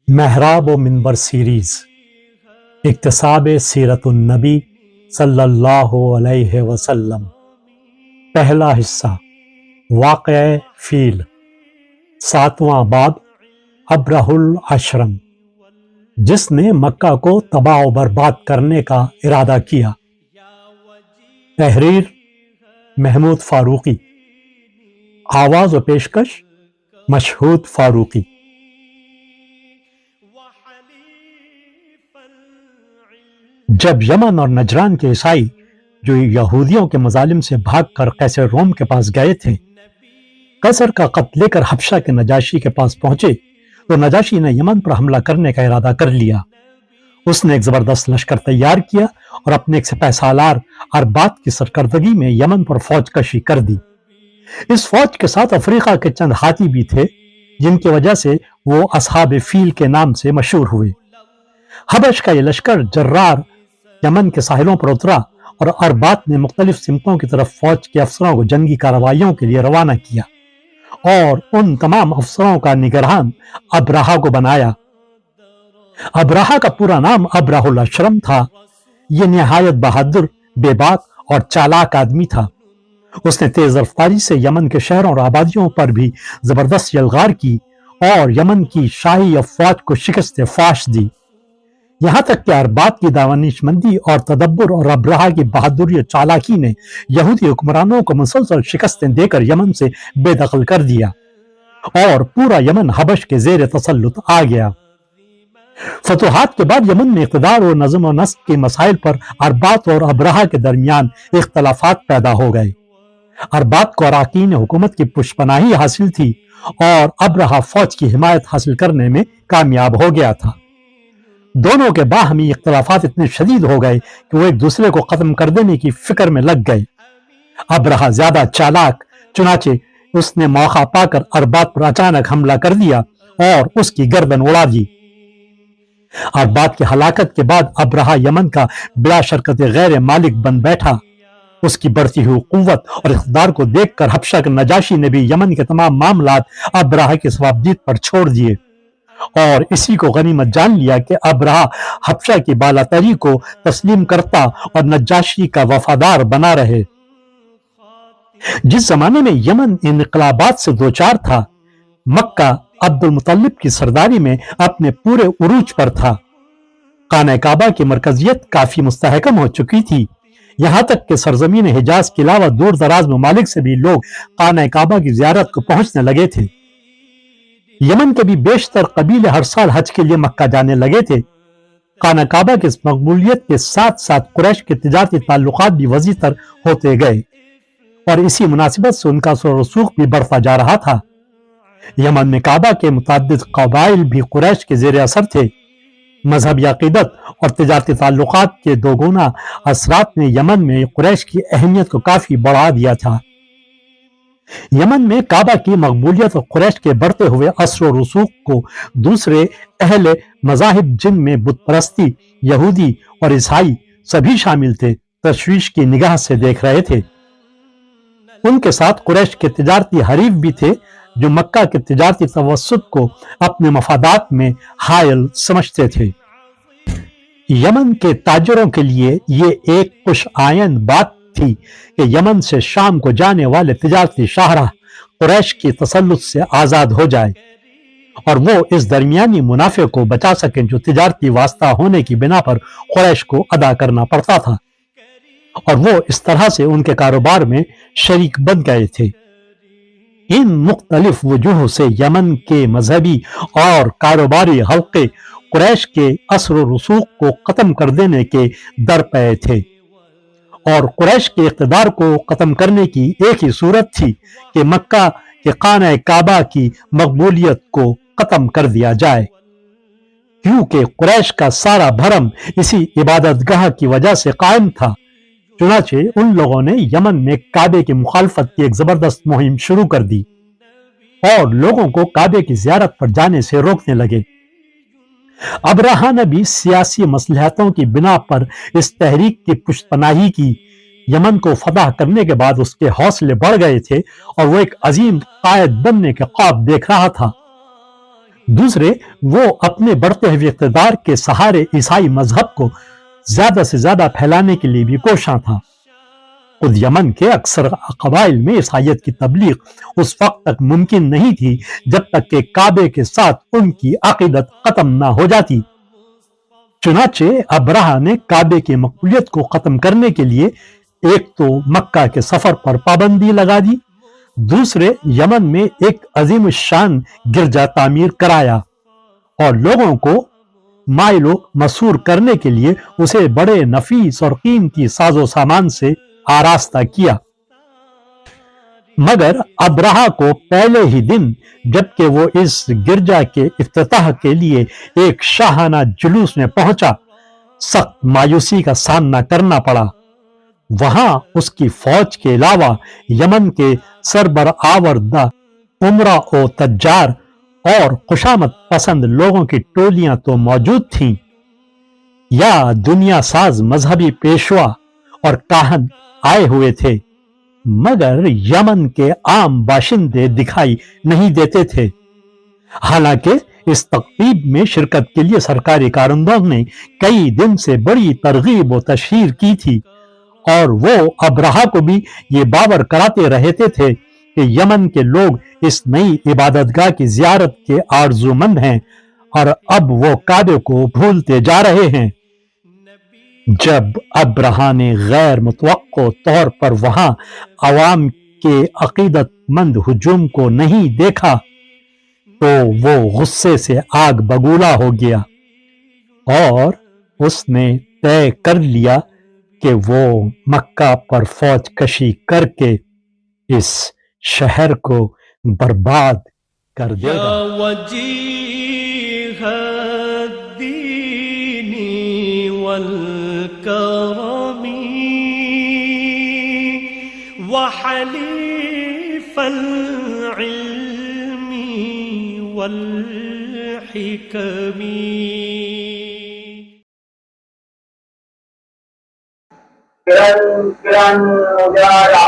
محراب و منبر سیریز اکتساب سیرت النبی صلی اللہ علیہ وسلم۔ پہلا حصہ واقعہ فیل، 7واں باب ابرہ الاشرم، جس نے مکہ کو تباہ و برباد کرنے کا ارادہ کیا۔ تحریر محمود فاروقی، آواز و پیشکش مشہود فاروقی۔ جب یمن اور نجران کے عیسائی جو یہودیوں کے مظالم سے بھاگ کر قیصر روم کے پاس گئے تھے، قیصر کا خط لے کر حبشہ کے نجاشی کے پاس پہنچے تو نجاشی نے یمن پر حملہ کرنے کا ارادہ کر لیا۔ اس نے ایک زبردست لشکر تیار کیا اور اپنے ایک سپہ سالار اربات کی سرکردگی میں یمن پر فوج کشی کر دی۔ اس فوج کے ساتھ افریقہ کے چند ہاتھی بھی تھے، جن کی وجہ سے وہ اصحاب فیل کے نام سے مشہور ہوئے۔ حبش کا یہ لشکر جرار یمن کے ساحلوں پر اترا اور اربات نے مختلف سمتوں کی طرف فوج کے افسروں کو جنگی کارروائیوں کے لیے روانہ کیا اور ان تمام افسروں کا نگران ابرہہ کو بنایا۔ ابرہہ کا پورا نام ابرہ الاشرم تھا۔ یہ نہایت بہادر، بے باک اور چالاک آدمی تھا۔ اس نے تیز رفتاری سے یمن کے شہروں اور آبادیوں پر بھی زبردست یلغار کی اور یمن کی شاہی افواج کو شکست فاش دی، یہاں تک کہ اربات کی دانش مندی اور تدبر اور ابرہہ کی بہادری اور چالاکی نے یہودی حکمرانوں کو مسلسل شکستیں دے کر یمن سے بے دخل کر دیا اور پورا یمن حبش کے زیر تسلط آ گیا۔ فتوحات کے بعد یمن میں اقتدار اور نظم و نسق کے مسائل پر اربات اور ابرہہ کے درمیان اختلافات پیدا ہو گئے۔ اربات کو اراکین حکومت کی پشپناہی حاصل تھی اور ابرہہ فوج کی حمایت حاصل کرنے میں کامیاب ہو گیا تھا۔ دونوں کے باہمی اختلافات اتنے شدید ہو گئے کہ وہ ایک دوسرے کو ختم کر دینے کی فکر میں لگ گئے۔ ابرہہ زیادہ چالاک، چنانچہ اس نے موقع پا کر اربات پر اچانک حملہ کر دیا اور اس کی گردن اڑا دی۔ اربات کی ہلاکت کے بعد ابرہہ یمن کا بلا شرکت غیر مالک بن بیٹھا۔ اس کی بڑھتی ہوئی قوت اور اقتدار کو دیکھ کر حبشہ کے نجاشی نے بھی یمن کے تمام معاملات ابرہہ کی صوابدید پر چھوڑ دیے اور اسی کو غنیمت جان لیا کہ ابرہہ حبشہ کی بالاتری کو تسلیم کرتا اور نجاشی کا وفادار بنا رہے۔ جس زمانے میں یمن انقلابات سے دوچار تھا، مکہ عبد المطلب کی سرداری میں اپنے پورے عروج پر تھا۔ خانہ کعبہ کی مرکزیت کافی مستحکم ہو چکی تھی، یہاں تک کہ سرزمین حجاز کے علاوہ دور دراز ممالک سے بھی لوگ خانہ کعبہ کی زیارت کو پہنچنے لگے تھے۔ یمن کے بھی بیشتر قبیلے ہر سال حج کے لیے مکہ جانے لگے تھے۔ خانہ کعبہ کی اس مقبولیت کے ساتھ ساتھ قریش کے تجارتی تعلقات بھی وسیع تر ہوتے گئے اور اسی مناسبت سے ان کا اثر و رسوخ بھی بڑھتا جا رہا تھا۔ یمن میں کعبہ کے متعدد قبائل بھی قریش کے زیر اثر تھے۔ مذہبی عقیدت اور تجارتی تعلقات کے دو گنا اثرات نے یمن میں قریش کی اہمیت کو کافی بڑھا دیا تھا۔ یمن میں کعبہ کی مقبولیت اور قریش کے بڑھتے ہوئے اثر و رسوخ کو دوسرے اہل مذاہب، جن میں بت پرستی، یہودی اور عیسائی سبھی شامل تھے، تشویش کی نگاہ سے دیکھ رہے تھے۔ ان کے ساتھ قریش کے تجارتی حریف بھی تھے جو مکہ کے تجارتی توسط کو اپنے مفادات میں حائل سمجھتے تھے۔ یمن کے تاجروں کے لیے یہ ایک خوش آئند بات تھی کہ یمن سے شام کو جانے والے تجارتی شاہراہ قریش کی تسلط سے آزاد ہو جائے اور وہ اس درمیانی منافع کو بچا سکیں جو تجارتی واسطہ ہونے کی بنا پر قریش کو ادا کرنا پڑتا تھا، اور وہ اس طرح سے ان کے کاروبار میں شریک بن گئے تھے۔ ان مختلف وجوہ سے یمن کے مذہبی اور کاروباری حلقے قریش کے اثر و رسوخ کو ختم کر دینے کے در پے تھے، اور قریش کے اقتدار کو ختم کرنے کی ایک ہی صورت تھی کہ مکہ کے خانہ کعبہ کی مقبولیت کو ختم کر دیا جائے، کیونکہ قریش کا سارا بھرم اسی عبادت گاہ کی وجہ سے قائم تھا۔ چنانچہ ان لوگوں نے یمن میں کعبے کی مخالفت کی ایک زبردست مہم شروع کر دی اور لوگوں کو کعبے کی زیارت پر جانے سے روکنے لگے۔ ابرہہ نے بھی سیاسی مصلحتوں کی بنا پر اس تحریک کی پشت پناہی کی۔ یمن کو فتح کرنے کے بعد اس کے حوصلے بڑھ گئے تھے اور وہ ایک عظیم قائد بننے کے خواب دیکھ رہا تھا۔ دوسرے وہ اپنے بڑھتے ہوئے اقتدار کے سہارے عیسائی مذہب کو زیادہ سے زیادہ پھیلانے کے لیے بھی کوشاں تھا۔ خود یمن کے اکثر قبائل میں عیسائیت کی تبلیغ اس وقت تک ممکن نہیں تھی جب تک کہ کعبے کے ساتھ ان کی عقیدت ختم نہ ہو جاتی۔ چنانچہ ابرہہ نے کعبے کی مقبولیت کو ختم کرنے کے لیے ایک تو مکہ کے سفر پر پابندی لگا دی، دوسرے یمن میں ایک عظیم الشان گرجا تعمیر کرایا اور لوگوں کو مائل و مسحور کرنے کے لیے اسے بڑے نفیس اور قیمتی ساز و سامان سے آراستہ کیا۔ مگر ابرہہ کو پہلے ہی دن جبکہ وہ اس گرجا کے افتتاح کے لیے ایک شاہانہ جلوس میں پہنچا، سخت مایوسی کا سامنا کرنا پڑا۔ وہاں اس کی فوج کے علاوہ یمن کے سربرآوردہ عمرہ و تجار اور خوشامد پسند لوگوں کی ٹولیاں تو موجود تھیں، یا دنیا ساز مذہبی پیشوا اور کاہن آئے ہوئے تھے، مگر یمن کے عام باشندے دکھائی نہیں دیتے تھے۔ حالانکہ اس تقریب میں شرکت کے لیے سرکاری کارندوں نے کئی دن سے بڑی ترغیب و تشہیر کی تھی، اور وہ ابرہہ کو بھی یہ باور کراتے رہتے تھے کہ یمن کے لوگ اس نئی عبادت گاہ کی زیارت کے آرزومند ہیں اور اب وہ کعبے کو بھولتے جا رہے ہیں۔ جب ابرہہ نے غیر متوقع طور پر وہاں عوام کے عقیدت مند ہجوم کو نہیں دیکھا تو وہ غصے سے آگ بگولا ہو گیا اور اس نے طے کر لیا کہ وہ مکہ پر فوج کشی کر کے اس شہر کو برباد کر دے گا۔ وجیہ الدین والکرم وحلیف العلم والحکم۔ کرن کرن اجالا